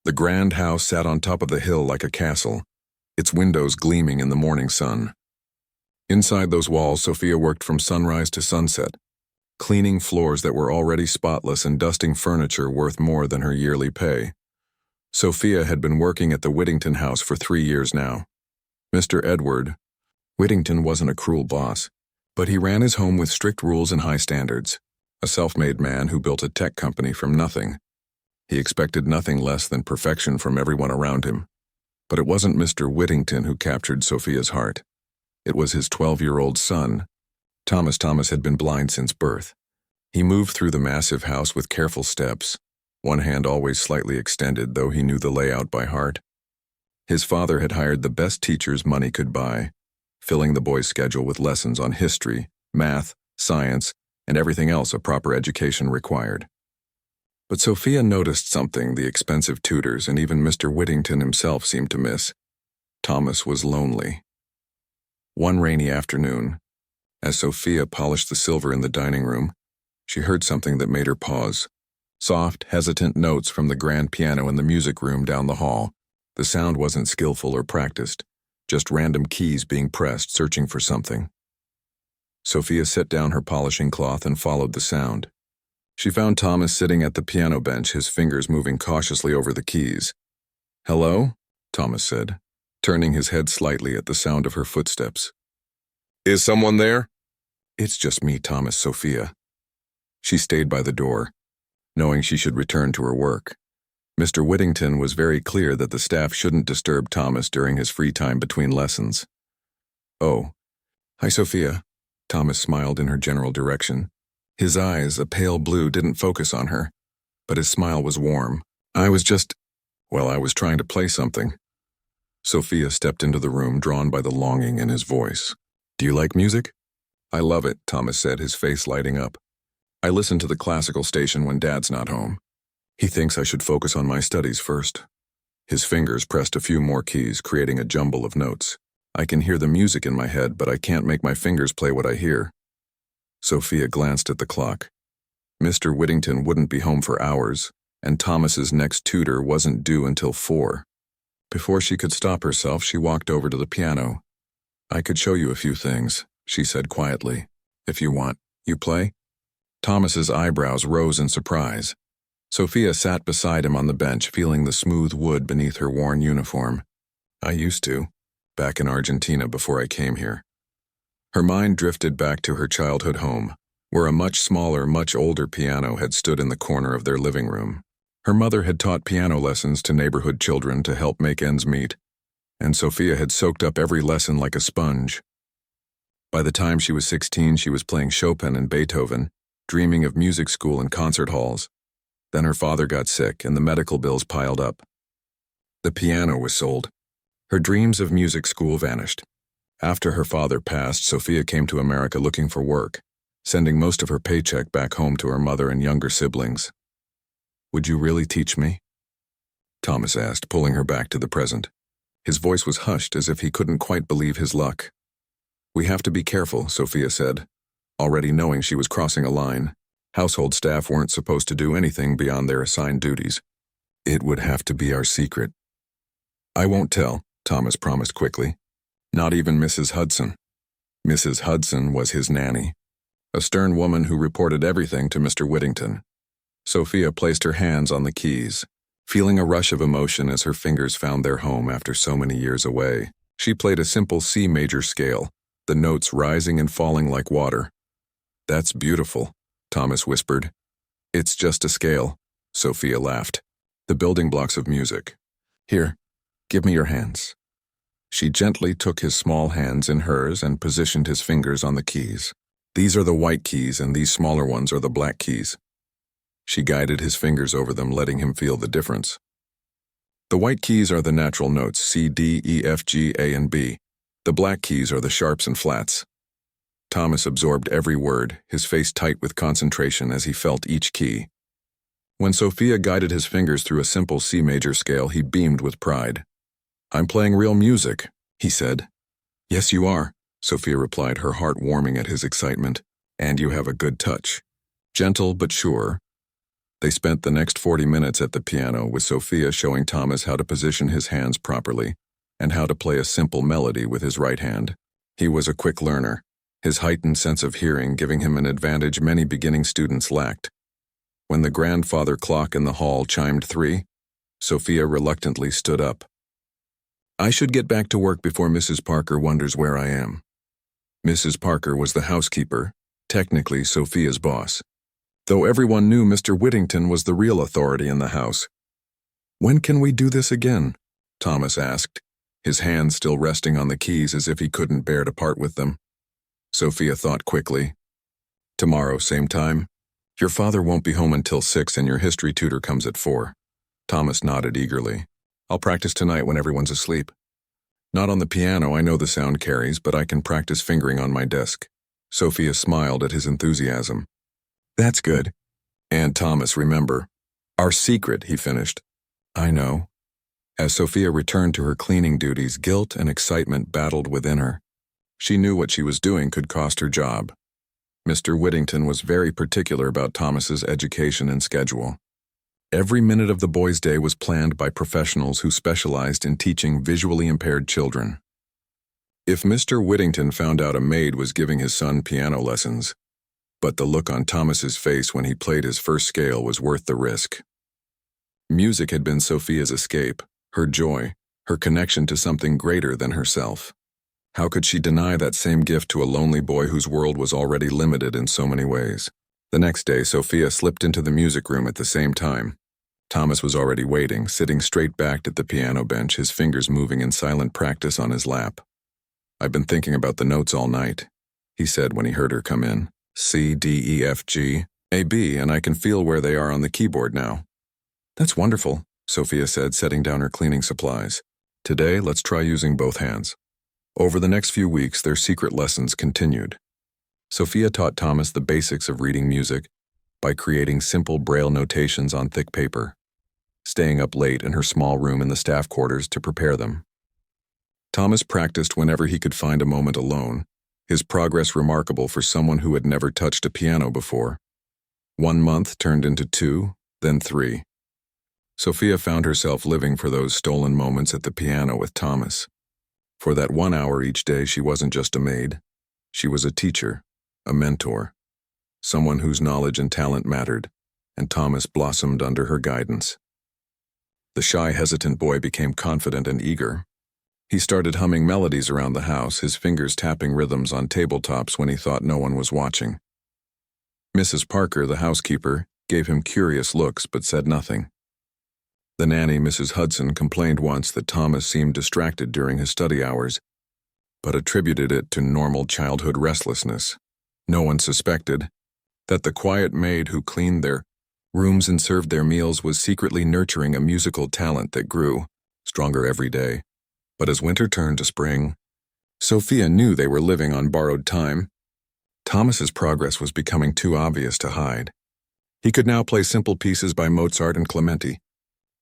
The grand house sat on top of the hill like a castle, its windows gleaming in the morning sun. Inside those walls, Sophia worked from sunrise to sunset, cleaning floors that were already spotless and dusting furniture worth more than her yearly pay. Sophia had been working at the Whittington house for 3 years now. Mr. Edward Whittington wasn't a cruel boss, but he ran his home with strict rules and high standards. A self-made man who built a tech company from nothing. He expected nothing less than perfection from everyone around him. But it wasn't Mr. Whittington who captured Sophia's heart. It was his 12-year-old son. Thomas had been blind since birth. He moved through the massive house with careful steps, one hand always slightly extended, though he knew the layout by heart. His father had hired the best teachers money could buy, filling the boy's schedule with lessons on history, math, science, and everything else a proper education required. But Sophia noticed something the expensive tutors and even Mr. Whittington himself seemed to miss. Thomas was lonely. One rainy afternoon, as Sophia polished the silver in the dining room, she heard something that made her pause. Soft, hesitant notes from the grand piano in the music room down the hall. The sound wasn't skillful or practiced, just random keys being pressed, searching for something. Sophia set down her polishing cloth and followed the sound. She found Thomas sitting at the piano bench, his fingers moving cautiously over the keys. "Hello?" Thomas said, turning his head slightly at the sound of her footsteps. "Is someone there?" "It's just me, Thomas, Sophia." She stayed by the door, knowing she should return to her work. Mr. Whittington was very clear that the staff shouldn't disturb Thomas during his free time between lessons. "Oh, hi, Sophia." Thomas smiled in her general direction. His eyes, a pale blue, didn't focus on her, but his smile was warm. I was trying to play something." Sophia stepped into the room, drawn by the longing in his voice. "Do you like music?" "I love it," Thomas said, his face lighting up. "I listen to the classical station when Dad's not home. He thinks I should focus on my studies first." His fingers pressed a few more keys, creating a jumble of notes. "I can hear the music in my head, but I can't make my fingers play what I hear." Sophia glanced at the clock. Mr. Whittington wouldn't be home for hours, and Thomas's next tutor wasn't due until 4. Before she could stop herself, she walked over to the piano. "I could show you a few things," she said quietly. "If you want. You play?" Thomas's eyebrows rose in surprise. Sophia sat beside him on the bench, feeling the smooth wood beneath her worn uniform. "I used to, back in Argentina before I came here." Her mind drifted back to her childhood home, where a much smaller, much older piano had stood in the corner of their living room. Her mother had taught piano lessons to neighborhood children to help make ends meet, and Sophia had soaked up every lesson like a sponge. By the time she was 16, she was playing Chopin and Beethoven, dreaming of music school and concert halls. Then her father got sick, and the medical bills piled up. The piano was sold. Her dreams of music school vanished. After her father passed, Sophia came to America looking for work, sending most of her paycheck back home to her mother and younger siblings. "Would you really teach me?" Thomas asked, pulling her back to the present. His voice was hushed, as if he couldn't quite believe his luck. "We have to be careful," Sophia said, already knowing she was crossing a line. Household staff weren't supposed to do anything beyond their assigned duties. "It would have to be our secret." "I won't tell," Thomas promised quickly. "Not even Mrs. Hudson." Mrs. Hudson was his nanny, a stern woman who reported everything to Mr. Whittington. Sophia placed her hands on the keys, feeling a rush of emotion as her fingers found their home after so many years away. She played a simple C major scale, the notes rising and falling like water. "That's beautiful," Thomas whispered. "It's just a scale," Sophia laughed. "The building blocks of music. Here, give me your hands." She gently took his small hands in hers and positioned his fingers on the keys. "These are the white keys, and these smaller ones are the black keys." She guided his fingers over them, letting him feel the difference. "The white keys are the natural notes, C, D, E, F, G, A, and B. The black keys are the sharps and flats." Thomas absorbed every word, his face tight with concentration as he felt each key. When Sophia guided his fingers through a simple C major scale, he beamed with pride. "I'm playing real music," he said. "Yes, you are," Sophia replied, her heart warming at his excitement. "And you have a good touch. Gentle but sure." They spent the next 40 minutes at the piano with Sophia showing Thomas how to position his hands properly and how to play a simple melody with his right hand. He was a quick learner, his heightened sense of hearing giving him an advantage many beginning students lacked. When the grandfather clock in the hall chimed 3, Sophia reluctantly stood up. I should get back to work before Mrs. Parker wonders where I am. Mrs. Parker was the housekeeper, technically Sophia's boss, though everyone knew Mr. Whittington was the real authority in the house. When can we do this again? Thomas asked, his hands still resting on the keys as if he couldn't bear to part with them. Sophia thought quickly. Tomorrow, same time. Your father won't be home until 6 and your history tutor comes at 4. Thomas nodded eagerly. I'll practice tonight when everyone's asleep. Not on the piano, I know the sound carries, but I can practice fingering on my desk. Sophia smiled at his enthusiasm. That's good. And Thomas, remember. Our secret, he finished. I know. As Sophia returned to her cleaning duties, guilt and excitement battled within her. She knew what she was doing could cost her job. Mr. Whittington was very particular about Thomas's education and schedule. Every minute of the boy's day was planned by professionals who specialized in teaching visually impaired children. If Mr. Whittington found out a maid was giving his son piano lessons, but the look on Thomas's face when he played his first scale was worth the risk. Music had been Sophia's escape, her joy, her connection to something greater than herself. How could she deny that same gift to a lonely boy whose world was already limited in so many ways? The next day, Sophia slipped into the music room at the same time. Thomas was already waiting, sitting straight-backed at the piano bench, his fingers moving in silent practice on his lap. I've been thinking about the notes all night, he said when he heard her come in. C, D, E, F, G, A, B, and I can feel where they are on the keyboard now. That's wonderful, Sophia said, setting down her cleaning supplies. Today, let's try using both hands. Over the next few weeks, their secret lessons continued. Sophia taught Thomas the basics of reading music by creating simple braille notations on thick paper, staying up late in her small room in the staff quarters to prepare them. Thomas practiced whenever he could find a moment alone, his progress remarkable for someone who had never touched a piano before. 1 month turned into 2, then 3. Sophia found herself living for those stolen moments at the piano with Thomas. For that 1 hour each day, she wasn't just a maid. She was a teacher, a mentor, someone whose knowledge and talent mattered, and Thomas blossomed under her guidance. The shy, hesitant boy became confident and eager. He started humming melodies around the house, his fingers tapping rhythms on tabletops when he thought no one was watching. Mrs. Parker, the housekeeper, gave him curious looks but said nothing. The nanny, Mrs. Hudson, complained once that Thomas seemed distracted during his study hours, but attributed it to normal childhood restlessness. No one suspected that the quiet maid who cleaned their rooms and served their meals was secretly nurturing a musical talent that grew, stronger every day. But as winter turned to spring, Sophia knew they were living on borrowed time. Thomas's progress was becoming too obvious to hide. He could now play simple pieces by Mozart and Clementi.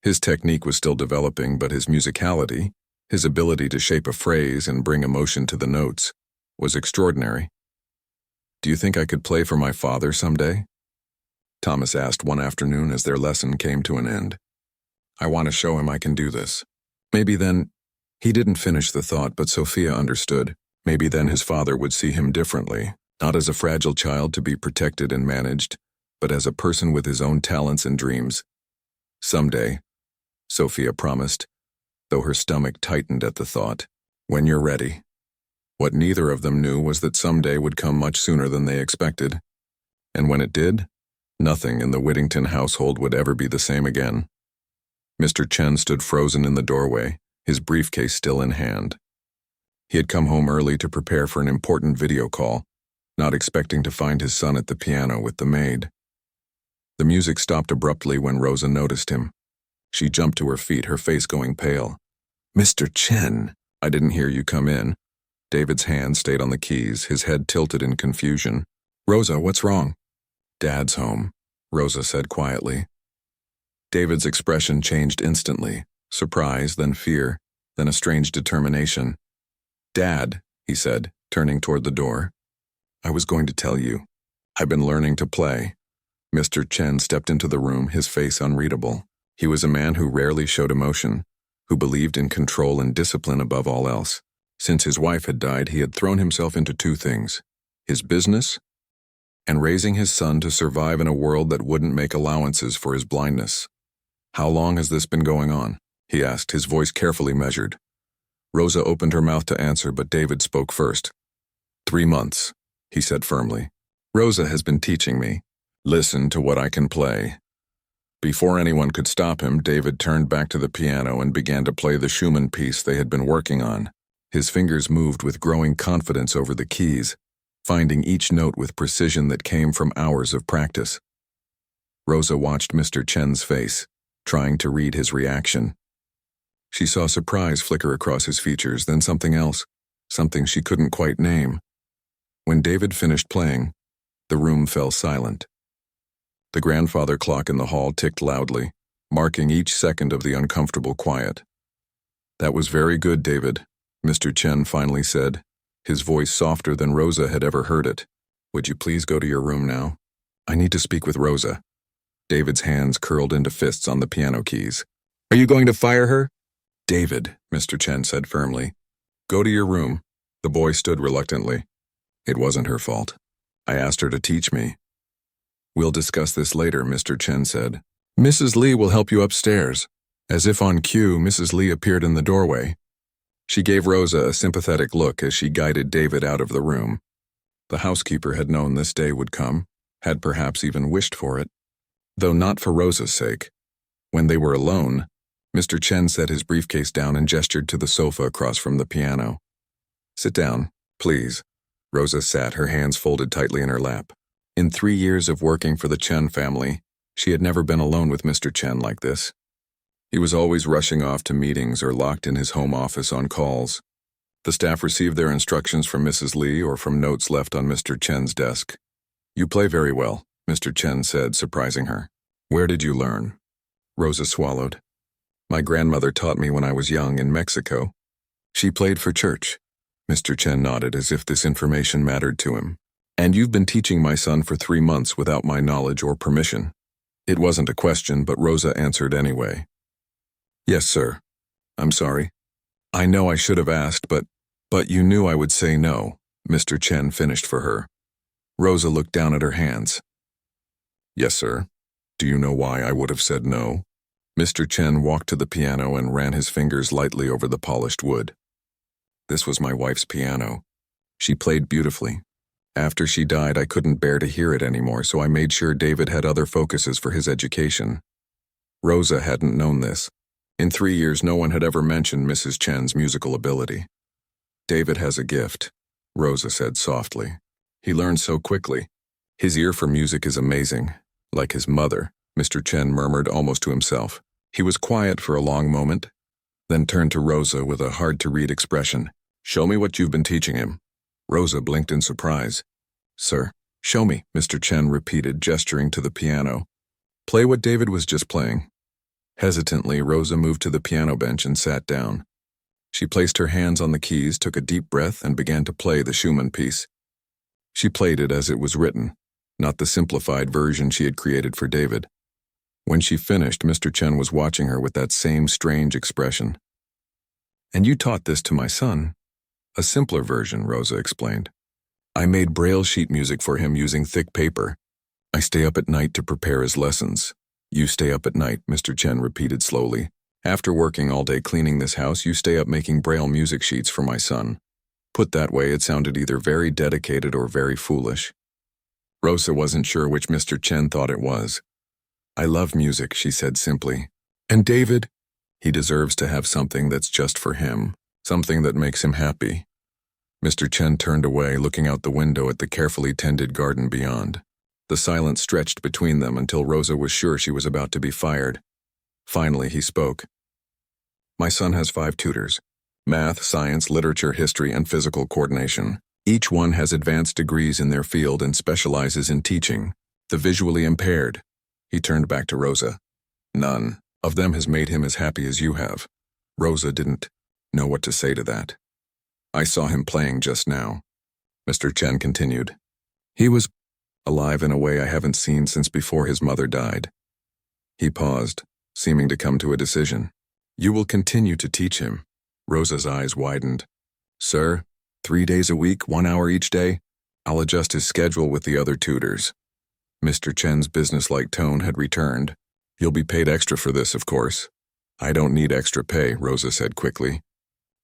His technique was still developing, but his musicality, his ability to shape a phrase and bring emotion to the notes, was extraordinary. Do you think I could play for my father someday? Thomas asked one afternoon as their lesson came to an end. I want to show him I can do this. Maybe then, he didn't finish the thought, but Sophia understood. Maybe then his father would see him differently, not as a fragile child to be protected and managed, but as a person with his own talents and dreams. Someday, Sophia promised, though her stomach tightened at the thought. When you're ready. What neither of them knew was that someday would come much sooner than they expected. And when it did, nothing in the Whittington household would ever be the same again. Mr. Chen stood frozen in the doorway, his briefcase still in hand. He had come home early to prepare for an important video call, not expecting to find his son at the piano with the maid. The music stopped abruptly when Rosa noticed him. She jumped to her feet, her face going pale. Mr. Chen, I didn't hear you come in. David's hand stayed on the keys, his head tilted in confusion. Rosa, what's wrong? Dad's home, Rosa said quietly. David's expression changed instantly, surprise, then fear, then a strange determination. Dad, he said, turning toward the door. I was going to tell you. I've been learning to play. Mr. Chen stepped into the room, his face unreadable. He was a man who rarely showed emotion, who believed in control and discipline above all else. Since his wife had died, he had thrown himself into two things: his business and raising his son to survive in a world that wouldn't make allowances for his blindness. "How long has this been going on?" he asked, his voice carefully measured. Rosa opened her mouth to answer, but David spoke first. 3 months, he said firmly. "Rosa has been teaching me. Listen to what I can play." Before anyone could stop him, David turned back to the piano and began to play the Schumann piece they had been working on. His fingers moved with growing confidence over the keys, finding each note with precision that came from hours of practice. Rosa watched Mr. Chen's face, trying to read his reaction. She saw surprise flicker across his features, then something else, something she couldn't quite name. When David finished playing, the room fell silent. The grandfather clock in the hall ticked loudly, marking each second of the uncomfortable quiet. "That was very good, David," Mr. Chen finally said, his voice softer than Rosa had ever heard it. "Would you please go to your room now? I need to speak with Rosa." David's hands curled into fists on the piano keys. "Are you going to fire her?" "David," Mr. Chen said firmly, "go to your room." The boy stood reluctantly. "It wasn't her fault. I asked her to teach me." "We'll discuss this later," Mr. Chen said. "Mrs. Lee will help you upstairs." As if on cue, Mrs. Lee appeared in the doorway. She gave Rosa a sympathetic look as she guided David out of the room. The housekeeper had known this day would come, had perhaps even wished for it, though not for Rosa's sake. When they were alone, Mr. Chen set his briefcase down and gestured to the sofa across from the piano. "Sit down, please." Rosa sat, her hands folded tightly in her lap. In 3 years of working for the Chen family, she had never been alone with Mr. Chen like this. He was always rushing off to meetings or locked in his home office on calls. The staff received their instructions from Mrs. Lee or from notes left on Mr. Chen's desk. "You play very well," Mr. Chen said, surprising her. "Where did you learn?" Rosa swallowed. "My grandmother taught me when I was young in Mexico." "She played for church." Mr. Chen nodded as if this information mattered to him. "And you've been teaching my son for 3 months without my knowledge or permission." It wasn't a question, but Rosa answered anyway. "Yes, sir. I'm sorry. I know I should have asked, but you knew I would say no," Mr. Chen finished for her. Rosa looked down at her hands. "Yes, sir. Do you know why I would have said no?" Mr. Chen walked to the piano and ran his fingers lightly over the polished wood. "This was my wife's piano. She played beautifully. After she died, I couldn't bear to hear it anymore, so I made sure David had other focuses for his education." Rosa hadn't known this. In 3 years, no one had ever mentioned Mrs. Chen's musical ability. "David has a gift," Rosa said softly. "He learns so quickly. His ear for music is amazing, like his mother," Mr. Chen murmured almost to himself. He was quiet for a long moment, then turned to Rosa with a hard-to-read expression. "Show me what you've been teaching him." Rosa blinked in surprise. "Sir, show me," Mr. Chen repeated, gesturing to the piano. "Play what David was just playing." Hesitantly, Rosa moved to the piano bench and sat down. She placed her hands on the keys, took a deep breath, and began to play the Schumann piece. She played it as it was written, not the simplified version she had created for David. When she finished, Mr. Chen was watching her with that same strange expression. "And you taught this to my son?" "A simpler version," Rosa explained. "I made Braille sheet music for him using thick paper. I stay up at night to prepare his lessons." "You stay up at night," Mr. Chen repeated slowly. "After working all day cleaning this house, you stay up making Braille music sheets for my son." Put that way, it sounded either very dedicated or very foolish. Rosa wasn't sure which Mr. Chen thought it was. "I love music," she said simply. "And David? He deserves to have something that's just for him, something that makes him happy." Mr. Chen turned away, looking out the window at the carefully tended garden beyond. The silence stretched between them until Rosa was sure she was about to be fired. Finally, he spoke. "My son has 5 tutors: math, science, literature, history, and physical coordination. Each one has advanced degrees in their field and specializes in teaching. The visually impaired," he turned back to Rosa, "none of them has made him as happy as you have." Rosa didn't know what to say to that. "I saw him playing just now," Mr. Chen continued. "He was alive in a way I haven't seen since before his mother died. He paused, seeming to come to a decision. You will continue to teach him. Rosa's eyes widened. Sir, 3 days a week, 1 hour each day? I'll adjust his schedule with the other tutors. Mr. Chen's businesslike tone had returned. You'll be paid extra for this, of course. I don't need extra pay, Rosa said quickly.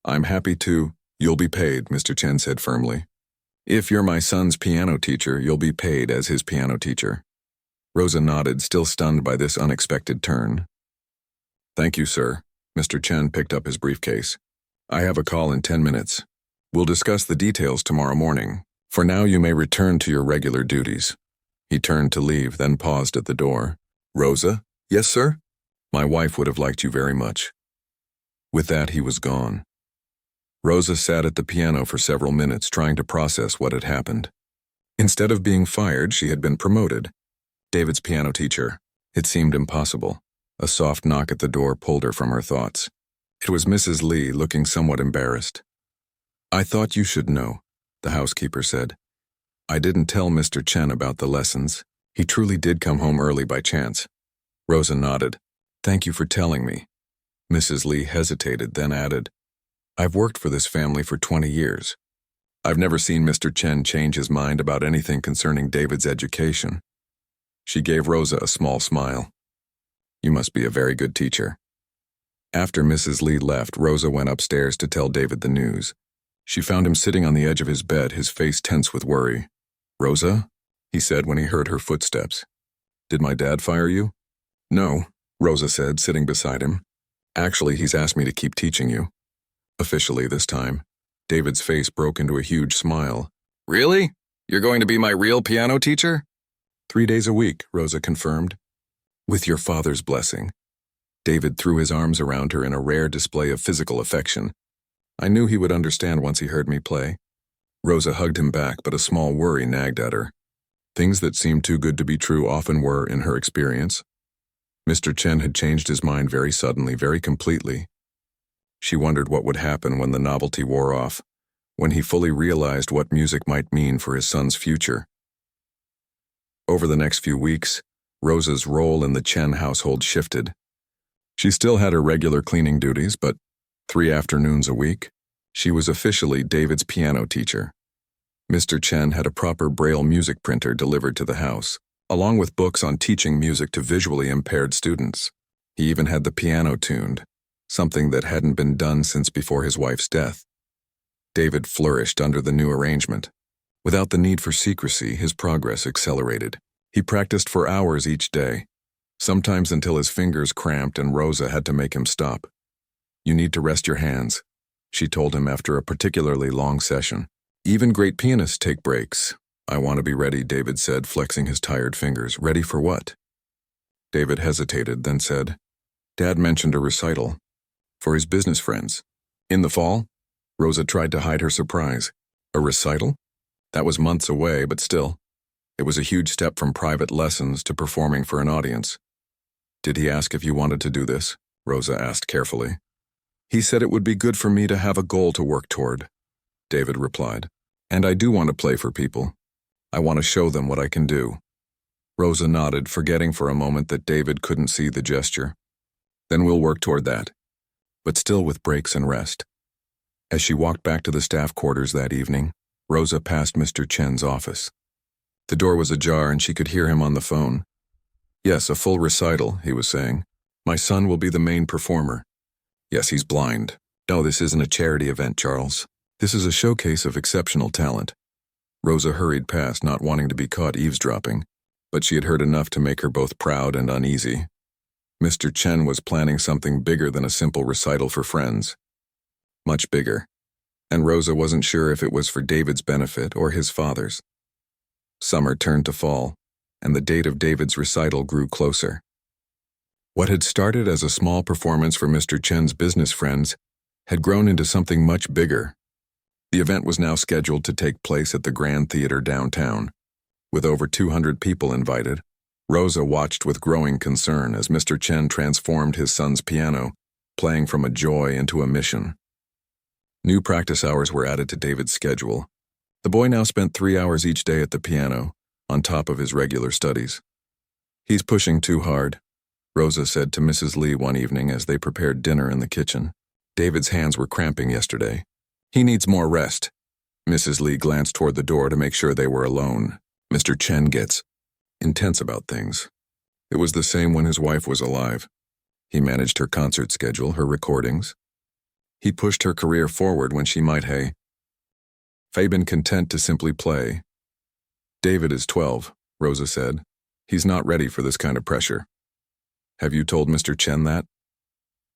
I'm happy to. You'll be paid, Mr. Chen said firmly. If you're my son's piano teacher, you'll be paid as his piano teacher. Rosa nodded, still stunned by this unexpected turn. Thank you, sir. Mr. Chen picked up his briefcase. I have a call in 10 minutes. We'll discuss the details tomorrow morning. For now, you may return to your regular duties. He turned to leave, then paused at the door. Rosa? Yes, sir? My wife would have liked you very much. With that, he was gone. Rosa sat at the piano for several minutes, trying to process what had happened. Instead of being fired, she had been promoted. David's piano teacher. It seemed impossible. A soft knock at the door pulled her from her thoughts. It was Mrs. Lee, looking somewhat embarrassed. I thought you should know, the housekeeper said. I didn't tell Mr. Chen about the lessons. He truly did come home early by chance. Rosa nodded. Thank you for telling me. Mrs. Lee hesitated, then added, I've worked for this family for 20 years. I've never seen Mr. Chen change his mind about anything concerning David's education. She gave Rosa a small smile. You must be a very good teacher. After Mrs. Lee left, Rosa went upstairs to tell David the news. She found him sitting on the edge of his bed, his face tense with worry. Rosa? He said when he heard her footsteps. Did my dad fire you? No, Rosa said, sitting beside him. Actually, he's asked me to keep teaching you. Officially this time. David's face broke into a huge smile. Really? You're going to be my real piano teacher? 3 days a week, Rosa confirmed. With your father's blessing. David threw his arms around her in a rare display of physical affection. I knew he would understand once he heard me play. Rosa hugged him back, but a small worry nagged at her. Things that seemed too good to be true often were, in her experience. Mr. Chen had changed his mind very suddenly, very completely. She wondered what would happen when the novelty wore off, when he fully realized what music might mean for his son's future. Over the next few weeks, Rosa's role in the Chen household shifted. She still had her regular cleaning duties, but 3 afternoons a week, she was officially David's piano teacher. Mr. Chen had a proper Braille music printer delivered to the house, along with books on teaching music to visually impaired students. He even had the piano tuned, something that hadn't been done since before his wife's death. David flourished under the new arrangement. Without the need for secrecy, his progress accelerated. He practiced for hours each day, sometimes until his fingers cramped and Rosa had to make him stop. You need to rest your hands, she told him after a particularly long session. Even great pianists take breaks. I want to be ready, David said, flexing his tired fingers. Ready for what? David hesitated, then said, Dad mentioned a recital. For his business friends. In the fall? Rosa tried to hide her surprise. A recital? That was months away, but still. It was a huge step from private lessons to performing for an audience. Did he ask if you wanted to do this? Rosa asked carefully. He said it would be good for me to have a goal to work toward, David replied. And I do want to play for people. I want to show them what I can do. Rosa nodded, forgetting for a moment that David couldn't see the gesture. Then we'll work toward that, but still with breaks and rest. As she walked back to the staff quarters that evening, Rosa passed Mr. Chen's office. The door was ajar and she could hear him on the phone. Yes, a full recital, he was saying. My son will be the main performer. Yes, he's blind. No, this isn't a charity event, Charles. This is a showcase of exceptional talent. Rosa hurried past, not wanting to be caught eavesdropping, but she had heard enough to make her both proud and uneasy. Mr. Chen was planning something bigger than a simple recital for friends. Much bigger. And Rosa wasn't sure if it was for David's benefit or his father's. Summer turned to fall, and the date of David's recital grew closer. What had started as a small performance for Mr. Chen's business friends had grown into something much bigger. The event was now scheduled to take place at the Grand Theater downtown. With over 200 people invited, Rosa watched with growing concern as Mr. Chen transformed his son's piano, playing from a joy into a mission. New practice hours were added to David's schedule. The boy now spent 3 hours each day at the piano, on top of his regular studies. "He's pushing too hard," Rosa said to Mrs. Lee one evening as they prepared dinner in the kitchen. "David's hands were cramping yesterday. He needs more rest." Mrs. Lee glanced toward the door to make sure they were alone. "Mr. Chen gets intense about things. It was the same when his wife was alive. He managed her concert schedule, her recordings. He pushed her career forward when she might have been content to simply play. David is 12, Rosa said. He's not ready for this kind of pressure. Have you told Mr. Chen that?"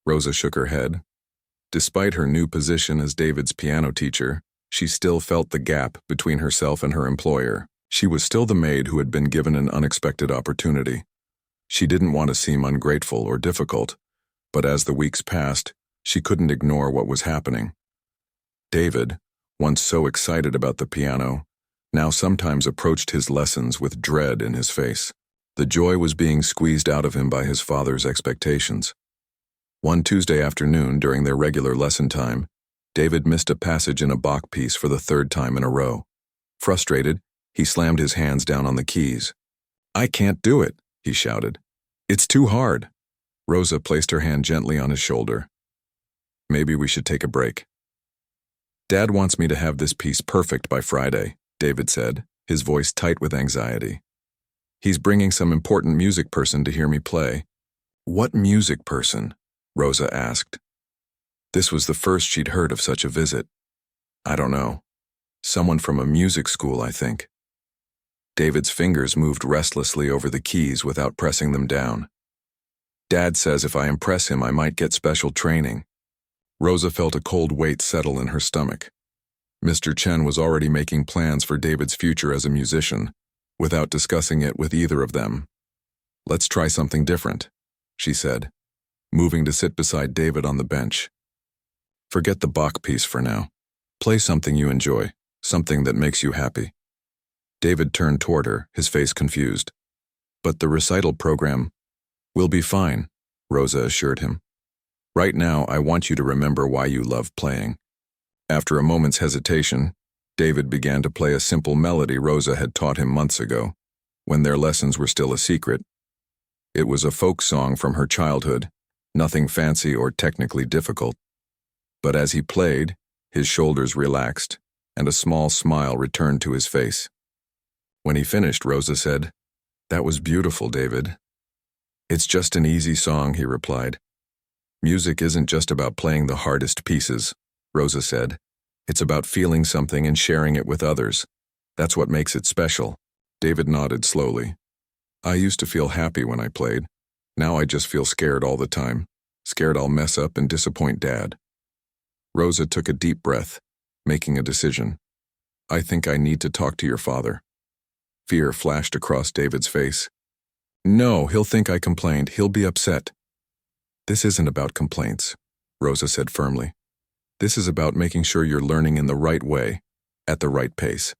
Rosa shook her head. Despite her new position as David's piano teacher, she still felt the gap between herself and her employer. She was still the maid who had been given an unexpected opportunity. She didn't want to seem ungrateful or difficult, but as the weeks passed, she couldn't ignore what was happening. David, once so excited about the piano, now sometimes approached his lessons with dread in his face. The joy was being squeezed out of him by his father's expectations. One Tuesday afternoon, during their regular lesson time, David missed a passage in a Bach piece for the third time in a row. Frustrated, he slammed his hands down on the keys. "I can't do it," he shouted. "It's too hard." Rosa placed her hand gently on his shoulder. "Maybe we should take a break." "Dad wants me to have this piece perfect by Friday," David said, his voice tight with anxiety. "He's bringing some important music person to hear me play." "What music person?" Rosa asked. This was the first she'd heard of such a visit. "I don't know. Someone from a music school, I think." David's fingers moved restlessly over the keys without pressing them down. "Dad says if I impress him, I might get special training." Rosa felt a cold weight settle in her stomach. Mr. Chen was already making plans for David's future as a musician, without discussing it with either of them. "Let's try something different," she said, moving to sit beside David on the bench. "Forget the Bach piece for now. Play something you enjoy, something that makes you happy." David turned toward her, his face confused. "But the recital program will be fine," Rosa assured him. "Right now, I want you to remember why you love playing." After a moment's hesitation, David began to play a simple melody Rosa had taught him months ago, when their lessons were still a secret. It was a folk song from her childhood, nothing fancy or technically difficult. But as he played, his shoulders relaxed, and a small smile returned to his face. When he finished, Rosa said, "That was beautiful, David." "It's just an easy song," he replied. "Music isn't just about playing the hardest pieces," Rosa said. "It's about feeling something and sharing it with others. That's what makes it special." David nodded slowly. "I used to feel happy when I played. Now I just feel scared all the time. Scared I'll mess up and disappoint Dad." Rosa took a deep breath, making a decision. "I think I need to talk to your father." Fear flashed across David's face. "No, he'll think I complained. He'll be upset." "This isn't about complaints," Rosa said firmly. "This is about making sure you're learning in the right way, at the right pace.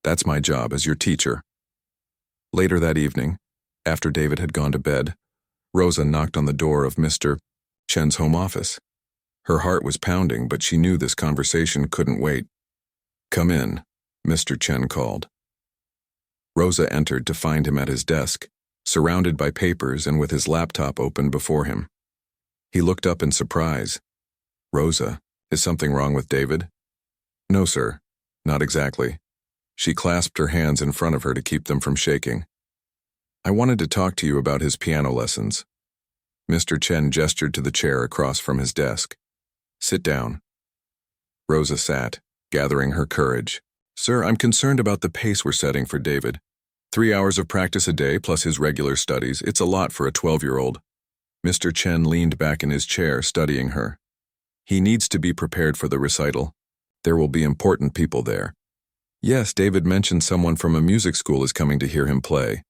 That's my job as your teacher." Later that evening, after David had gone to bed, Rosa knocked on the door of Mr. Chen's home office. Her heart was pounding, but she knew this conversation couldn't wait. "Come in," Mr. Chen called. Rosa entered to find him at his desk, surrounded by papers and with his laptop open before him. He looked up in surprise. "Rosa, is something wrong with David?" "No, sir. Not exactly." She clasped her hands in front of her to keep them from shaking. "I wanted to talk to you about his piano lessons." Mr. Chen gestured to the chair across from his desk. "Sit down." Rosa sat, gathering her courage. "Sir, I'm concerned about the pace we're setting for David. 3 hours of practice a day plus his regular studies. It's a lot for a 12-year-old. Mr. Chen leaned back in his chair, studying her. "He needs to be prepared for the recital. There will be important people there." "Yes, David mentioned someone from a music school is coming to hear him play."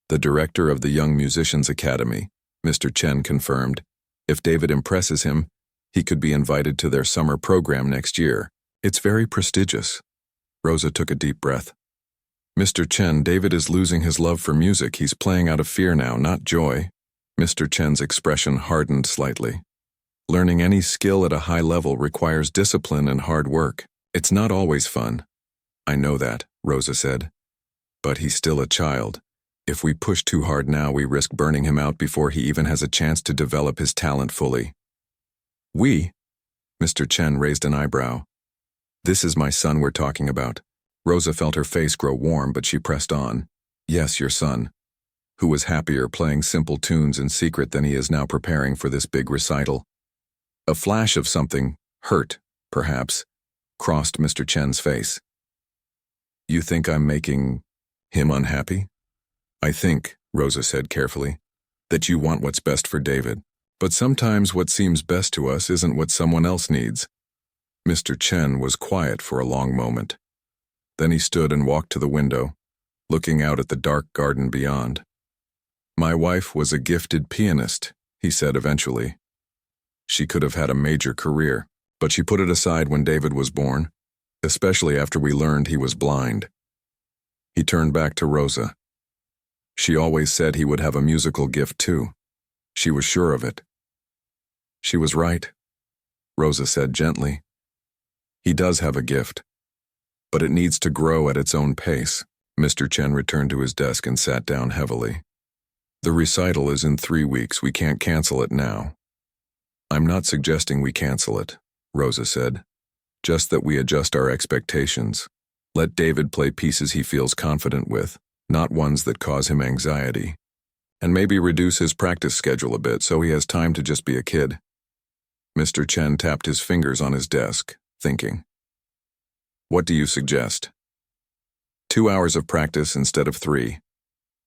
"The director of the Young Musicians Academy," Mr. Chen confirmed. "If David impresses him, he could be invited to their summer program next year. It's very prestigious." Rosa took a deep breath. "Mr. Chen, David is losing his love for music. He's playing out of fear now, not joy." Mr. Chen's expression hardened slightly. "Learning any skill at a high level requires discipline and hard work. It's not always fun." "I know that," Rosa said. But he's still a child. If we push too hard now, we risk burning him out before he even has a chance to develop his talent fully. We? Mr. Chen raised an eyebrow. This is my son we're talking about. Rosa felt her face grow warm, but she pressed on. Yes, your son, who was happier playing simple tunes in secret than he is now preparing for this big recital. A flash of something, hurt, perhaps, crossed Mr. Chen's face. You think I'm making him unhappy? I think, Rosa said carefully, that you want what's best for David. But sometimes what seems best to us isn't what someone else needs. Mr. Chen was quiet for a long moment. Then he stood and walked to the window, looking out at the dark garden beyond. My wife was a gifted pianist, he said eventually. She could have had a major career, but she put it aside when David was born, especially after we learned he was blind. He turned back to Rosa. She always said he would have a musical gift too. She was sure of it. She was right, Rosa said gently. He does have a gift, but it needs to grow at its own pace. Mr. Chen returned to his desk and sat down heavily. The recital is in 3 weeks. We can't cancel it now. I'm not suggesting we cancel it, Rosa said. Just that we adjust our expectations. Let David play pieces he feels confident with, not ones that cause him anxiety. And maybe reduce his practice schedule a bit so he has time to just be a kid. Mr. Chen tapped his fingers on his desk, thinking. What do you suggest? 2 hours of practice instead of 3.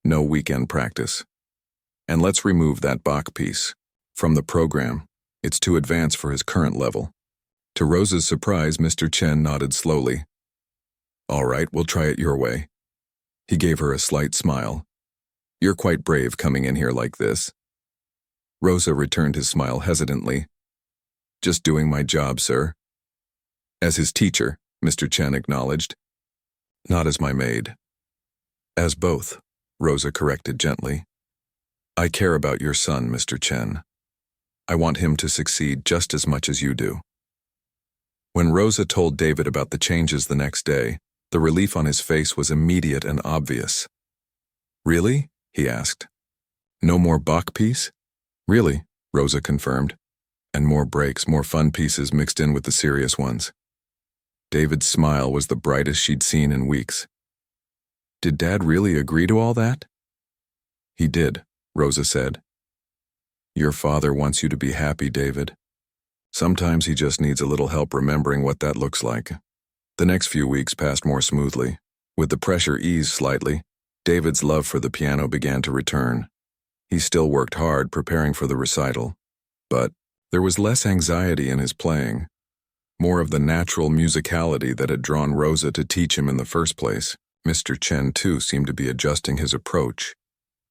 No weekend practice. And let's remove that Bach piece from the program. It's too advanced for his current level. To Rosa's surprise, Mr. Chen nodded slowly. All right, we'll try it your way. He gave her a slight smile. You're quite brave coming in here like this. Rosa returned his smile hesitantly. Just doing my job, sir. As his teacher, Mr. Chen acknowledged. Not as my maid. As both, Rosa corrected gently. I care about your son, Mr. Chen. I want him to succeed just as much as you do. When Rosa told David about the changes the next day, the relief on his face was immediate and obvious. Really? He asked. No more Bach piece? Really, Rosa confirmed. And more breaks, more fun pieces mixed in with the serious ones. David's smile was the brightest she'd seen in weeks. Did Dad really agree to all that? He did, Rosa said. Your father wants you to be happy, David. Sometimes he just needs a little help remembering what that looks like. The next few weeks passed more smoothly. With the pressure eased slightly, David's love for the piano began to return. He still worked hard preparing for the recital, but there was less anxiety in his playing, more of the natural musicality that had drawn Rosa to teach him in the first place. Mr. Chen, too, seemed to be adjusting his approach.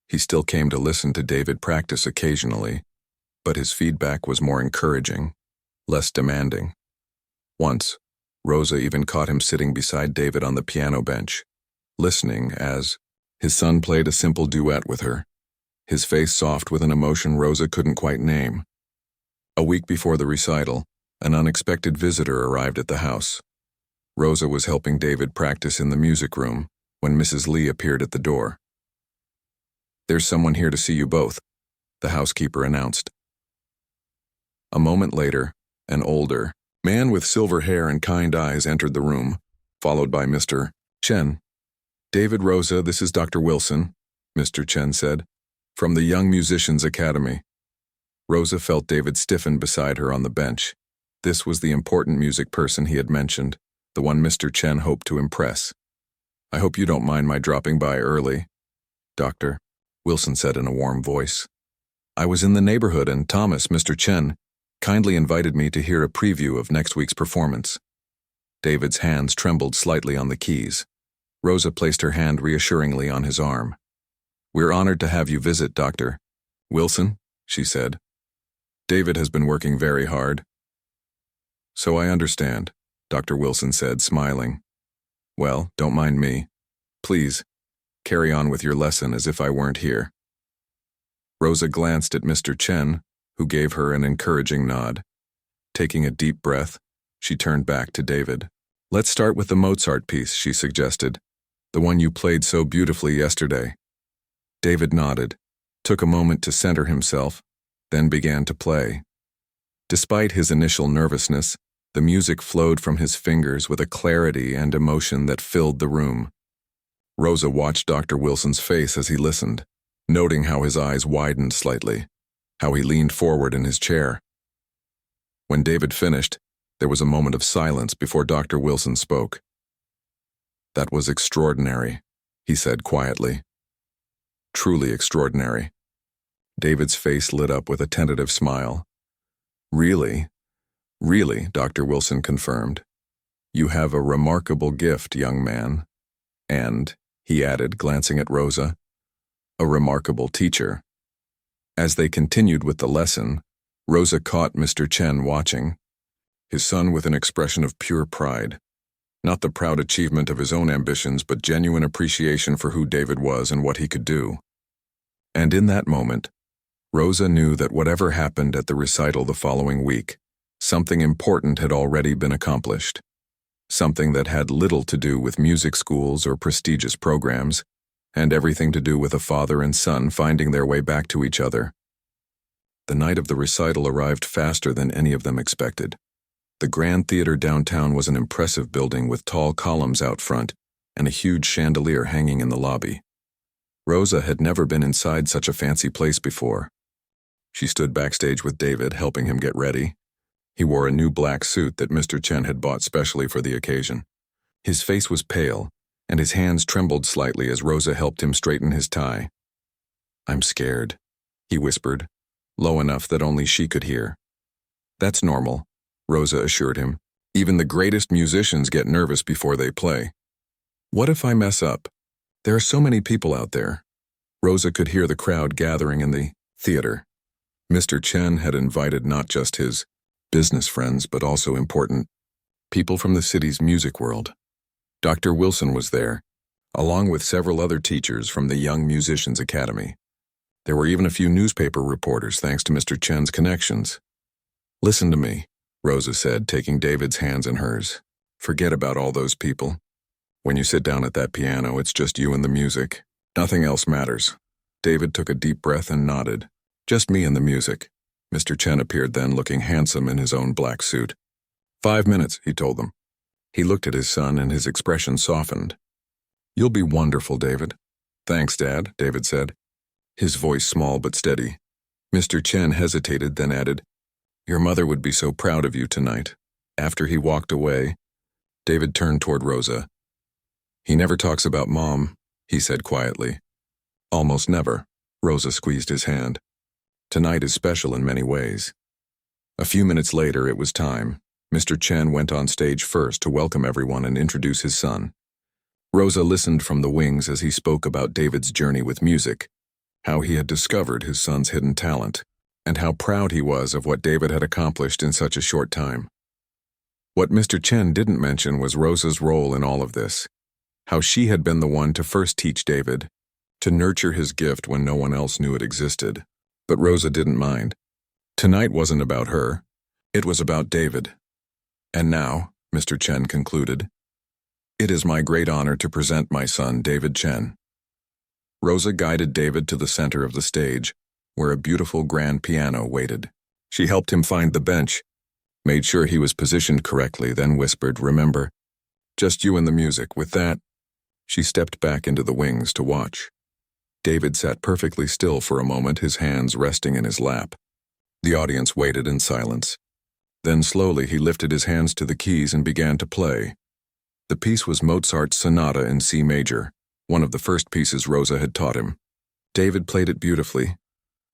He still came to listen to David practice occasionally, but his feedback was more encouraging, less demanding. Once, Rosa even caught him sitting beside David on the piano bench, listening as his son played a simple duet with her, his face soft with an emotion Rosa couldn't quite name. A week before the recital, an unexpected visitor arrived at the house. Rosa was helping David practice in the music room when Mrs. Lee appeared at the door. There's someone here to see you both, the housekeeper announced. A moment later, an older man with silver hair and kind eyes entered the room, followed by Mr. Chen. David, Rosa, this is Dr. Wilson, Mr. Chen said, from the Young Musicians Academy. Rosa felt David stiffen beside her on the bench. This was the important music person he had mentioned, the one Mr. Chen hoped to impress. I hope you don't mind my dropping by early, Doctor, Wilson said in a warm voice. I was in the neighborhood and Thomas, Mr. Chen, kindly invited me to hear a preview of next week's performance. David's hands trembled slightly on the keys. Rosa placed her hand reassuringly on his arm. We're honored to have you visit, Dr. Wilson, she said. David has been working very hard. So I understand, Dr. Wilson said, smiling. Well, don't mind me. Please, carry on with your lesson as if I weren't here. Rosa glanced at Mr. Chen, who gave her an encouraging nod. Taking a deep breath, she turned back to David. Let's start with the Mozart piece, she suggested. The one you played so beautifully yesterday." David nodded, took a moment to center himself, then began to play. Despite his initial nervousness, the music flowed from his fingers with a clarity and emotion that filled the room. Rosa watched Dr. Wilson's face as he listened, noting how his eyes widened slightly, how he leaned forward in his chair. When David finished, there was a moment of silence before Dr. Wilson spoke. "That was extraordinary," he said quietly. "Truly extraordinary." David's face lit up with a tentative smile. "Really? Really," Dr. Wilson confirmed. "You have a remarkable gift, young man. And," he added, glancing at Rosa, "a remarkable teacher." As they continued with the lesson, Rosa caught Mr. Chen watching, his son with an expression of pure pride. Not the proud achievement of his own ambitions, but genuine appreciation for who David was and what he could do. And in that moment, Rosa knew that whatever happened at the recital the following week, something important had already been accomplished. Something that had little to do with music schools or prestigious programs, and everything to do with a father and son finding their way back to each other. The night of the recital arrived faster than any of them expected. The Grand Theater downtown was an impressive building with tall columns out front and a huge chandelier hanging in the lobby. Rosa had never been inside such a fancy place before. She stood backstage with David, helping him get ready. He wore a new black suit that Mr. Chen had bought specially for the occasion. His face was pale, and his hands trembled slightly as Rosa helped him straighten his tie. "I'm scared," he whispered, low enough that only she could hear. "That's normal," Rosa assured him. "Even the greatest musicians get nervous before they play." "What if I mess up? There are so many people out there." Rosa could hear the crowd gathering in the theater. Mr. Chen had invited not just his business friends, but also important people from the city's music world. Dr. Wilson was there, along with several other teachers from the Young Musicians Academy. There were even a few newspaper reporters thanks to Mr. Chen's connections. "Listen to me," Rosa said, taking David's hands in hers. "Forget about all those people. When you sit down at that piano, it's just you and the music. Nothing else matters." David took a deep breath and nodded. "Just me and the music." Mr. Chen appeared then, looking handsome in his own black suit. 5 minutes, he told them. He looked at his son and his expression softened. "You'll be wonderful, David." "Thanks, Dad," David said, his voice small but steady. Mr. Chen hesitated, then added, "Your mother would be so proud of you tonight." After he walked away, David turned toward Rosa. "He never talks about Mom," he said quietly. "Almost never." Rosa squeezed his hand. "Tonight is special in many ways." A few minutes later, it was time. Mr. Chen went on stage first to welcome everyone and introduce his son. Rosa listened from the wings as he spoke about David's journey with music, how he had discovered his son's hidden talent, and how proud he was of what David had accomplished in such a short time. What Mr. Chen didn't mention was Rosa's role in all of this, how she had been the one to first teach David, to nurture his gift when no one else knew it existed. But Rosa didn't mind. Tonight wasn't about her. It was about David. "And now," Mr. Chen concluded, "it is my great honor to present my son, David Chen." Rosa guided David to the center of the stage, where a beautiful grand piano waited. She helped him find the bench, made sure he was positioned correctly, then whispered, "Remember, just you and the music." With that, she stepped back into the wings to watch. David sat perfectly still for a moment, his hands resting in his lap. The audience waited in silence. Then slowly he lifted his hands to the keys and began to play. The piece was Mozart's Sonata in C major, one of the first pieces Rosa had taught him. David played it beautifully,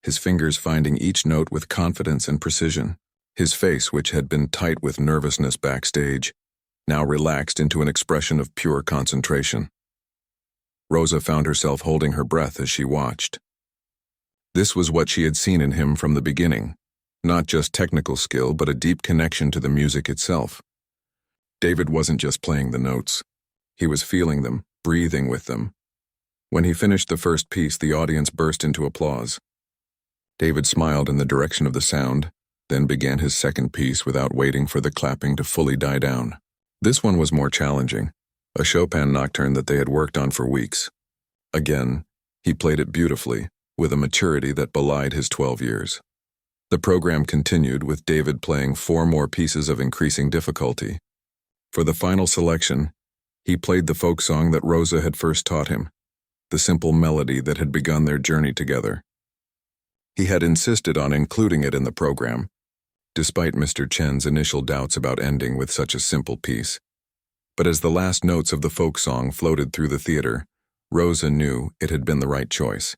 his fingers finding each note with confidence and precision. His face, which had been tight with nervousness backstage, now relaxed into an expression of pure concentration. Rosa found herself holding her breath as she watched. This was what she had seen in him from the beginning, not just technical skill, but a deep connection to the music itself. David wasn't just playing the notes. He was feeling them, breathing with them. When he finished the first piece, the audience burst into applause. David smiled in the direction of the sound, then began his second piece without waiting for the clapping to fully die down. This one was more challenging, a Chopin nocturne that they had worked on for weeks. Again, he played it beautifully, with a maturity that belied his 12 years. The program continued with David playing 4 more pieces of increasing difficulty. For the final selection, he played the folk song that Rosa had first taught him, the simple melody that had begun their journey together. He had insisted on including it in the program, despite Mr. Chen's initial doubts about ending with such a simple piece. But as the last notes of the folk song floated through the theater, Rosa knew it had been the right choice.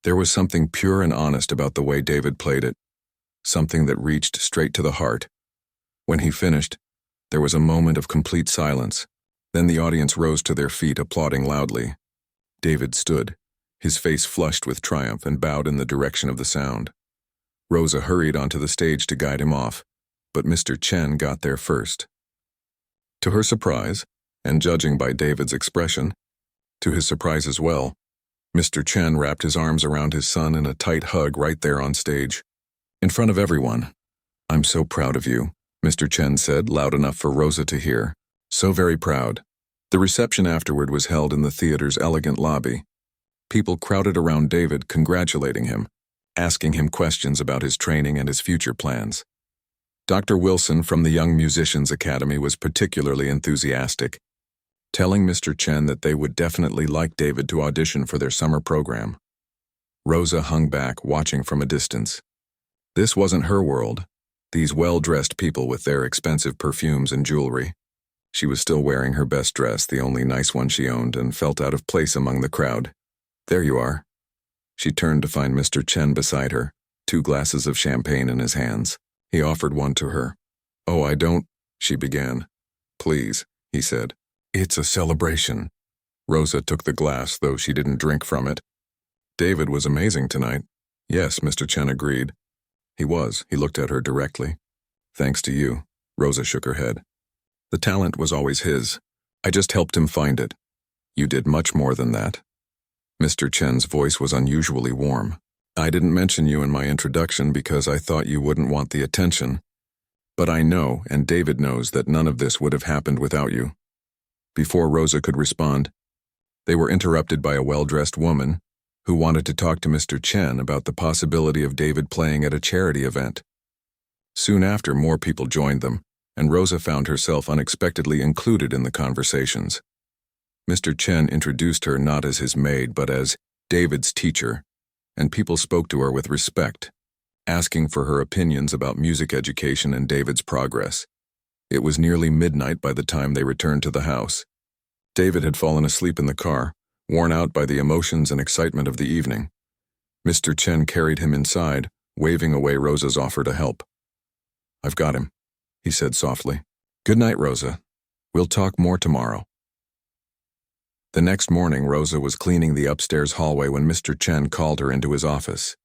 There was something pure and honest about the way David played it, something that reached straight to the heart. When he finished, there was a moment of complete silence. Then the audience rose to their feet, applauding loudly. David stood, his face flushed with triumph, and bowed in the direction of the sound. Rosa hurried onto the stage to guide him off, but Mr. Chen got there first. To her surprise, and judging by David's expression, to his surprise as well, Mr. Chen wrapped his arms around his son in a tight hug right there on stage, in front of everyone. "I'm so proud of you," Mr. Chen said, loud enough for Rosa to hear. "So very proud." The reception afterward was held in the theater's elegant lobby. People crowded around David, congratulating him, asking him questions about his training and his future plans. Dr. Wilson from the Young Musicians Academy was particularly enthusiastic, telling Mr. Chen that they would definitely like David to audition for their summer program. Rosa hung back, watching from a distance. This wasn't her world, these well-dressed people with their expensive perfumes and jewelry. She was still wearing her best dress, the only nice one she owned, and felt out of place among the crowd. "There you are." She turned to find Mr. Chen beside her, 2 glasses of champagne in his hands. He offered one to her. "Oh, I don't," she began. "Please," he said. "It's a celebration." Rosa took the glass, though she didn't drink from it. "David was amazing tonight." "Yes," Mr. Chen agreed. "He was." He looked at her directly. "Thanks to you." Rosa shook her head. "The talent was always his. I just helped him find it." "You did much more than that." Mr. Chen's voice was unusually warm. "I didn't mention you in my introduction because I thought you wouldn't want the attention. But I know, and David knows, that none of this would have happened without you." Before Rosa could respond, they were interrupted by a well-dressed woman who wanted to talk to Mr. Chen about the possibility of David playing at a charity event. Soon after, more people joined them, and Rosa found herself unexpectedly included in the conversations. Mr. Chen introduced her not as his maid but as David's teacher, and people spoke to her with respect, asking for her opinions about music education and David's progress. It was nearly midnight by the time they returned to the house. David had fallen asleep in the car, worn out by the emotions and excitement of the evening. Mr. Chen carried him inside, waving away Rosa's offer to help. "I've got him," he said softly. "Good night, Rosa. We'll talk more tomorrow." The next morning, Rosa was cleaning the upstairs hallway when Mr. Chen called her into his office.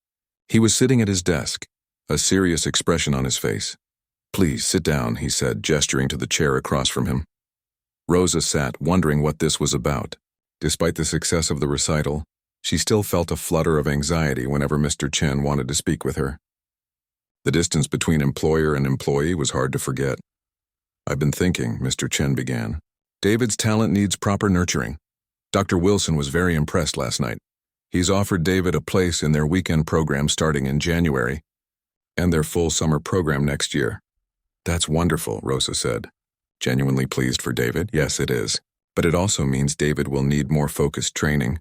He was sitting at his desk, a serious expression on his face. "Please, sit down," he said, gesturing to the chair across from him. Rosa sat, wondering what this was about. Despite the success of the recital, she still felt a flutter of anxiety whenever Mr. Chen wanted to speak with her. The distance between employer and employee was hard to forget. "I've been thinking," Mr. Chen began. "David's talent needs proper nurturing. Dr. Wilson was very impressed last night. He's offered David a place in their weekend program starting in January, and their full summer program next year." "That's wonderful," Rosa said. "Genuinely pleased for David." "Yes, it is. But it also means David will need more focused training."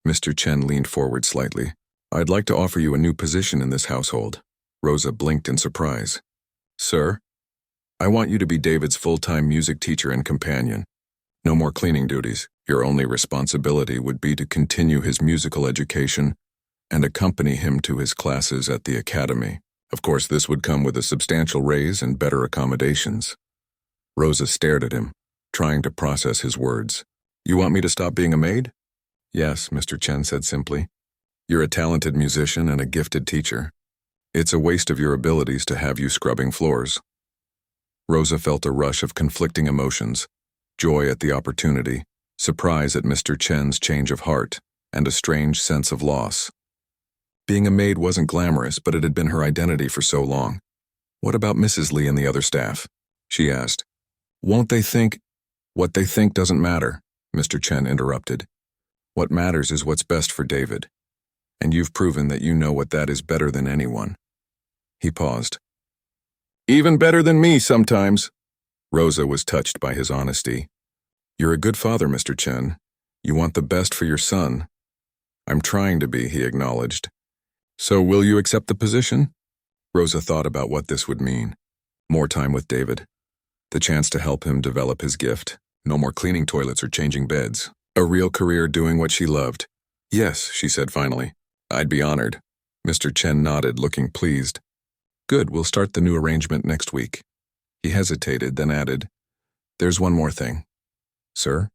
Mr. Chen leaned forward slightly. "I'd like to offer you a new position in this household." Rosa blinked in surprise. "Sir? I want you to be David's full-time music teacher and companion. No more cleaning duties. Your only responsibility would be to continue his musical education and accompany him to his classes at the academy. Of course, this would come with a substantial raise and better accommodations." Rosa stared at him, trying to process his words. "You want me to stop being a maid?" "Yes," Mr. Chen said simply. "You're a talented musician and a gifted teacher. It's a waste of your abilities to have you scrubbing floors." Rosa felt a rush of conflicting emotions, joy at the opportunity, surprise at Mr. Chen's change of heart, and a strange sense of loss. Being a maid wasn't glamorous, but it had been her identity for so long. "What about Mrs. Lee and the other staff?" she asked. "Won't they think—" What they think doesn't matter, Mr. Chen interrupted. What matters is what's best for David. And you've proven that you know what that is better than anyone. He paused. Even better than me sometimes. Rosa was touched by his honesty. You're a good father, Mr. Chen. You want the best for your son. I'm trying to be, he acknowledged. So will you accept the position? Rosa thought about what this would mean. More time with David. The chance to help him develop his gift. No more cleaning toilets or changing beds. A real career doing what she loved. Yes, she said finally. I'd be honored. Mr. Chen nodded, looking pleased. Good, we'll start the new arrangement next week. He hesitated, then added, There's one more thing. Sir?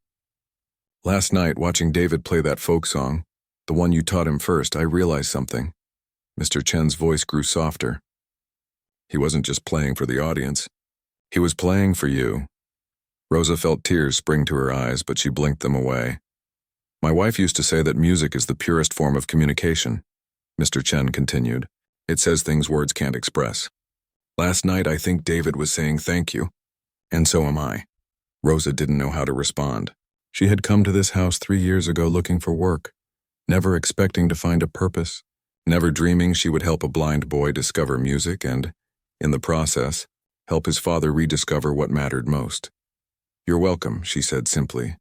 Last night, watching David play that folk song, the one you taught him first, I realized something. Mr. Chen's voice grew softer. He wasn't just playing for the audience. He was playing for you. Rosa felt tears spring to her eyes, but she blinked them away. My wife used to say that music is the purest form of communication, Mr. Chen continued. It says things words can't express. Last night, I think David was saying thank you. And so am I. Rosa didn't know how to respond. She had come to this house 3 years ago looking for work, never expecting to find a purpose, never dreaming she would help a blind boy discover music and, in the process, help his father rediscover what mattered most. You're welcome, she said simply.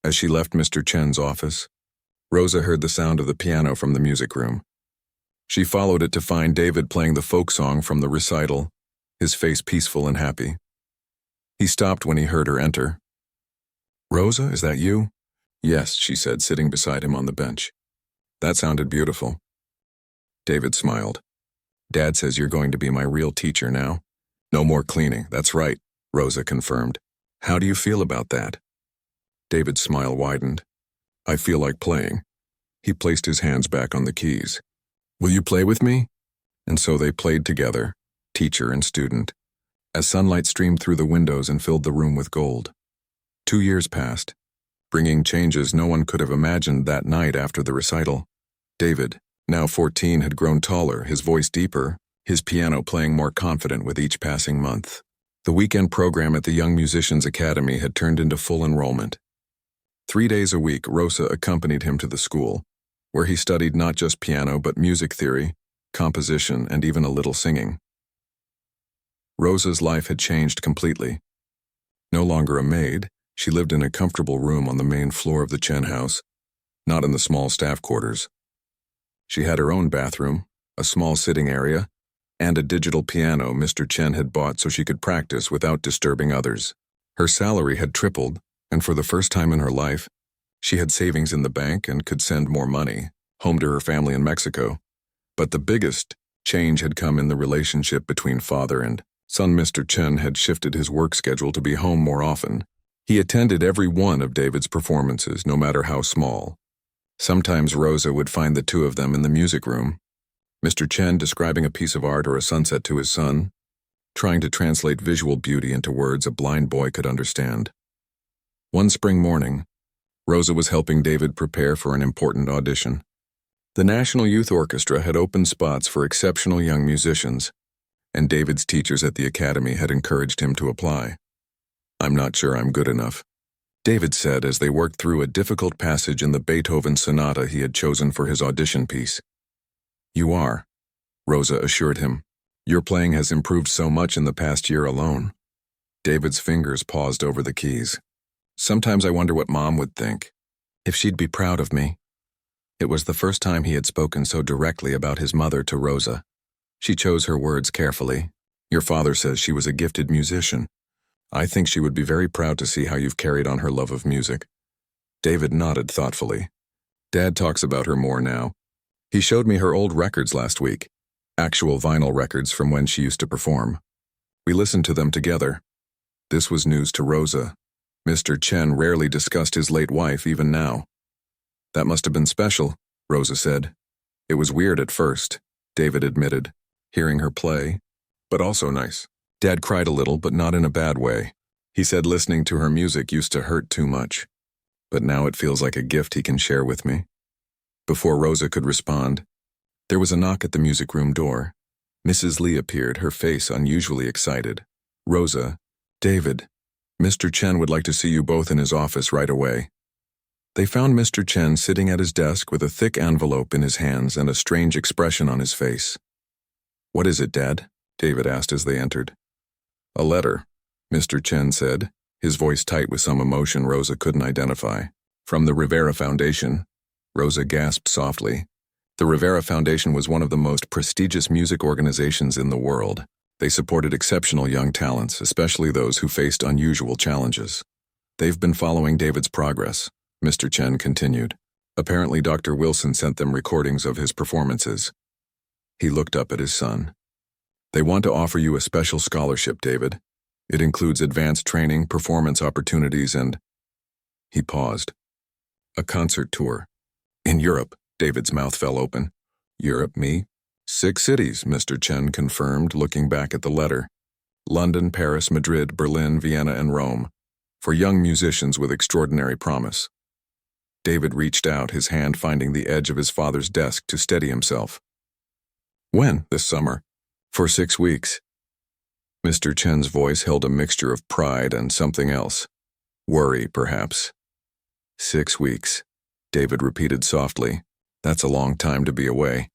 As she left Mr. Chen's office, Rosa heard the sound of the piano from the music room. She followed it to find David playing the folk song from the recital, his face peaceful and happy. He stopped when he heard her enter. Rosa, is that you? Yes, she said, sitting beside him on the bench. That sounded beautiful. David smiled. Dad says you're going to be my real teacher now. No more cleaning, that's right, Rosa confirmed. How do you feel about that? David's smile widened. I feel like playing. He placed his hands back on the keys. Will you play with me? And so they played together, teacher and student, as sunlight streamed through the windows and filled the room with gold. 2 years passed, bringing changes no one could have imagined that night after the recital. David, now 14, had grown taller, his voice deeper, his piano playing more confident with each passing month. The weekend program at the Young Musicians Academy had turned into full enrollment. 3 days a week, Rosa accompanied him to the school, where he studied not just piano but music theory, composition, and even a little singing. Rosa's life had changed completely. No longer a maid, she lived in a comfortable room on the main floor of the Chen house, not in the small staff quarters. She had her own bathroom, a small sitting area, and a digital piano Mr. Chen had bought so she could practice without disturbing others. Her salary had tripled, and for the first time in her life, she had savings in the bank and could send more money, home to her family in Mexico. But the biggest change had come in the relationship between father and son. Mr. Chen had shifted his work schedule to be home more often. He attended every one of David's performances, no matter how small. Sometimes Rosa would find the two of them in the music room, Mr. Chen describing a piece of art or a sunset to his son, trying to translate visual beauty into words a blind boy could understand. One spring morning, Rosa was helping David prepare for an important audition. The National Youth Orchestra had opened spots for exceptional young musicians, and David's teachers at the academy had encouraged him to apply. I'm not sure I'm good enough, David said as they worked through a difficult passage in the Beethoven sonata he had chosen for his audition piece. You are, Rosa assured him. Your playing has improved so much in the past year alone. David's fingers paused over the keys. Sometimes I wonder what Mom would think, if she'd be proud of me. It was the first time he had spoken so directly about his mother to Rosa. She chose her words carefully. Your father says she was a gifted musician. I think she would be very proud to see how you've carried on her love of music. David nodded thoughtfully. Dad talks about her more now. He showed me her old records last week, actual vinyl records from when she used to perform. We listened to them together. This was news to Rosa. Mr. Chen rarely discussed his late wife even now. That must have been special, Rosa said. It was weird at first, David admitted, hearing her play, but also nice. Dad cried a little, but not in a bad way. He said listening to her music used to hurt too much, but now it feels like a gift he can share with me. Before Rosa could respond, there was a knock at the music room door. Mrs. Lee appeared, her face unusually excited. Rosa, David. Mr. Chen would like to see you both in his office right away." They found Mr. Chen sitting at his desk with a thick envelope in his hands and a strange expression on his face. "What is it, Dad?" David asked as they entered. "A letter," Mr. Chen said, his voice tight with some emotion Rosa couldn't identify. "From the Rivera Foundation." Rosa gasped softly. The Rivera Foundation was one of the most prestigious music organizations in the world. They supported exceptional young talents, especially those who faced unusual challenges. "They've been following David's progress," Mr. Chen continued. "Apparently Dr. Wilson sent them recordings of his performances." He looked up at his son. "They want to offer you a special scholarship, David. It includes advanced training, performance opportunities, and—" He paused. "A concert tour. In Europe." David's mouth fell open. "Europe, me?" "6 cities, Mr. Chen confirmed, looking back at the letter. "London, Paris, Madrid, Berlin, Vienna, and Rome. For young musicians with extraordinary promise." David reached out, his hand finding the edge of his father's desk to steady himself. "When? This summer?" "For 6 weeks." Mr. Chen's voice held a mixture of pride and something else. Worry, perhaps. 6 weeks, David repeated softly. "That's a long time to be away."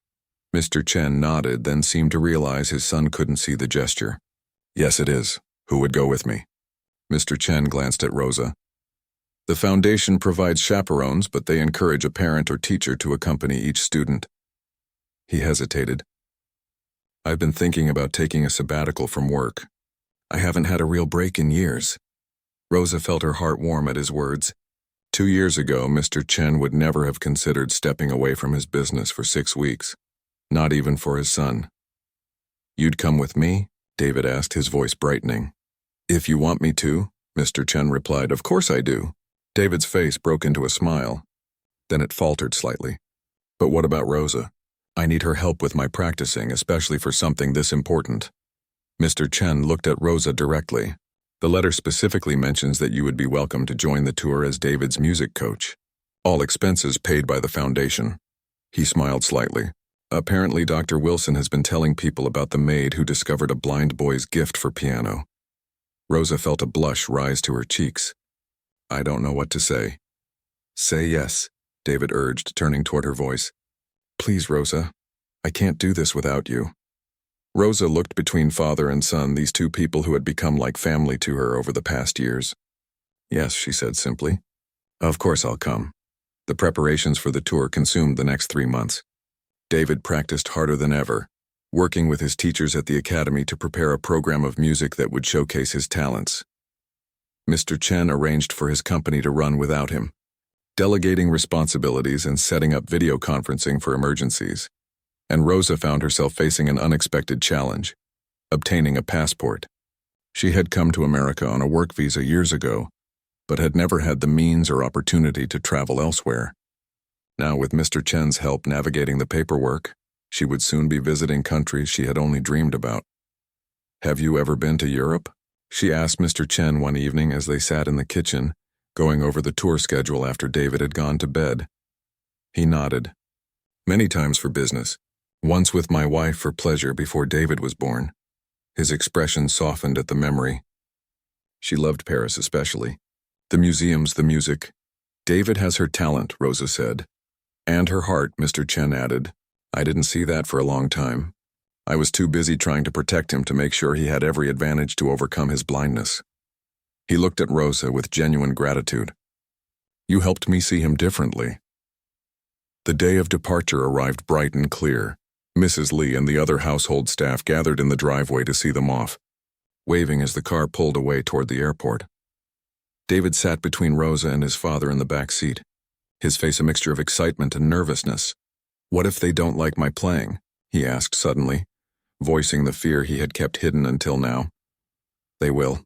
Mr. Chen nodded, then seemed to realize his son couldn't see the gesture. "Yes, it is. Who would go with me?" Mr. Chen glanced at Rosa. "The foundation provides chaperones, but they encourage a parent or teacher to accompany each student." He hesitated. "I've been thinking about taking a sabbatical from work. I haven't had a real break in years." Rosa felt her heart warm at his words. 2 years ago, Mr. Chen would never have considered stepping away from his business for 6 weeks. Not even for his son. "You'd come with me?" David asked, his voice brightening. "If you want me to," Mr. Chen replied. "Of course I do." David's face broke into a smile. Then it faltered slightly. "But what about Rosa? I need her help with my practicing, especially for something this important." Mr. Chen looked at Rosa directly. "The letter specifically mentions that you would be welcome to join the tour as David's music coach. All expenses paid by the foundation." He smiled slightly. "Apparently Dr. Wilson has been telling people about the maid who discovered a blind boy's gift for piano." Rosa felt a blush rise to her cheeks. "I don't know what to say." "Say yes," David urged, turning toward her voice. "Please, Rosa. I can't do this without you." Rosa looked between father and son, these two people who had become like family to her over the past years. "Yes," she said simply. "Of course I'll come." The preparations for the tour consumed the next 3 months. David practiced harder than ever, working with his teachers at the academy to prepare a program of music that would showcase his talents. Mr. Chen arranged for his company to run without him, delegating responsibilities and setting up video conferencing for emergencies. And Rosa found herself facing an unexpected challenge: obtaining a passport. She had come to America on a work visa years ago, but had never had the means or opportunity to travel elsewhere. Now, with Mr. Chen's help navigating the paperwork, she would soon be visiting countries she had only dreamed about. "Have you ever been to Europe?" she asked Mr. Chen one evening as they sat in the kitchen, going over the tour schedule after David had gone to bed. He nodded. "Many times for business. Once with my wife for pleasure before David was born." His expression softened at the memory. She loved Paris especially. The museums, the music. "David has her talent," Rosa said. "And her heart," Mr. Chen added. "I didn't see that for a long time. I was too busy trying to protect him to make sure he had every advantage to overcome his blindness." He looked at Rosa with genuine gratitude. "You helped me see him differently." The day of departure arrived bright and clear. Mrs. Lee and the other household staff gathered in the driveway to see them off, waving as the car pulled away toward the airport. David sat between Rosa and his father in the back seat, his face a mixture of excitement and nervousness. "What if they don't like my playing?" he asked suddenly, voicing the fear he had kept hidden until now. "They will,"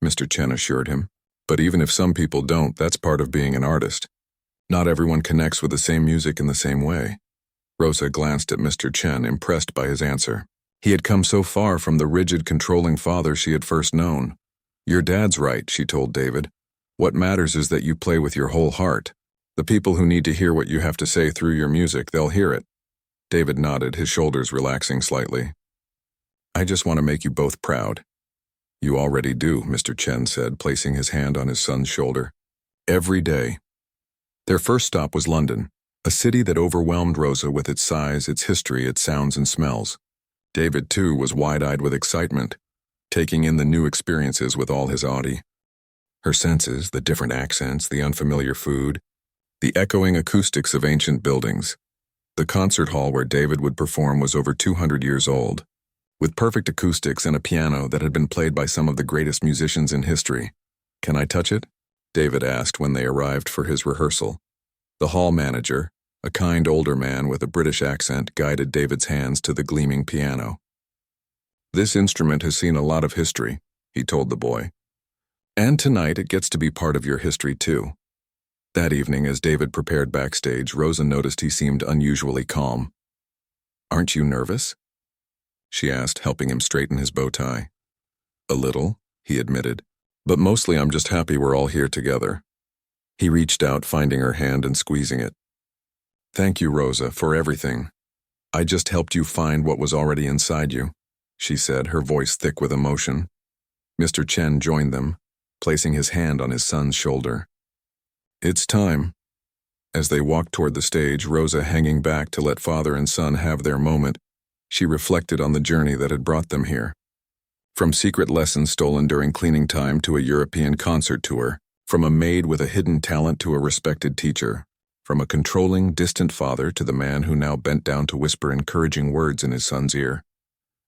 Mr. Chen assured him. "But even if some people don't, that's part of being an artist. Not everyone connects with the same music in the same way." Rosa glanced at Mr. Chen, impressed by his answer. He had come so far from the rigid, controlling father she had first known. "Your dad's right," she told David. "What matters is that you play with your whole heart. The people who need to hear what you have to say through your music, they'll hear it." David nodded, his shoulders relaxing slightly. "I just want to make you both proud." You already do, Mr. Chen said, placing his hand on his son's shoulder. Every day. Their first stop was London, a city that overwhelmed Rosa with its size, its history, its sounds and smells. David, too, was wide-eyed with excitement, taking in the new experiences with all his Audi. Her senses, the different accents, the unfamiliar food, the echoing acoustics of ancient buildings. The concert hall where David would perform was over 200 years old, with perfect acoustics and a piano that had been played by some of the greatest musicians in history. "Can I touch it?" David asked when they arrived for his rehearsal. The hall manager, a kind older man with a British accent, guided David's hands to the gleaming piano. "This instrument has seen a lot of history," he told the boy. "And tonight it gets to be part of your history too." That evening, as David prepared backstage, Rosa noticed he seemed unusually calm. "Aren't you nervous?" she asked, helping him straighten his bow tie. "A little," he admitted, "but mostly I'm just happy we're all here together." He reached out, finding her hand and squeezing it. "Thank you, Rosa, for everything. I just helped you find what was already inside you," she said, her voice thick with emotion. Mr. Chen joined them, placing his hand on his son's shoulder. "It's time." As they walked toward the stage, Rosa hanging back to let father and son have their moment, she reflected on the journey that had brought them here. From secret lessons stolen during cleaning time to a European concert tour, from a maid with a hidden talent to a respected teacher, from a controlling, distant father to the man who now bent down to whisper encouraging words in his son's ear.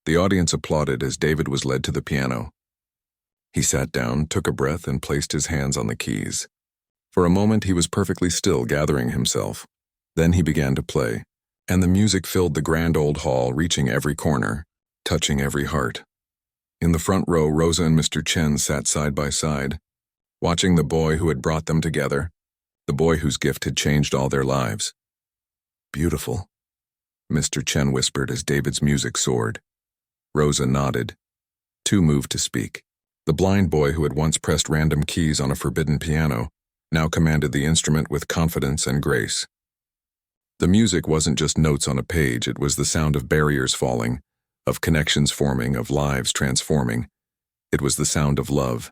The audience applauded as David was led to the piano. He sat down, took a breath, and placed his hands on the keys. For a moment he was perfectly still, gathering himself. Then he began to play, and the music filled the grand old hall, reaching every corner, touching every heart. In the front row, Rosa and Mr. Chen sat side by side, watching the boy who had brought them together, the boy whose gift had changed all their lives. "Beautiful," Mr. Chen whispered as David's music soared. Rosa nodded, too moved to speak. The blind boy who had once pressed random keys on a forbidden piano now commanded the instrument with confidence and grace. The music wasn't just notes on a page, it was the sound of barriers falling, of connections forming, of lives transforming. It was the sound of love.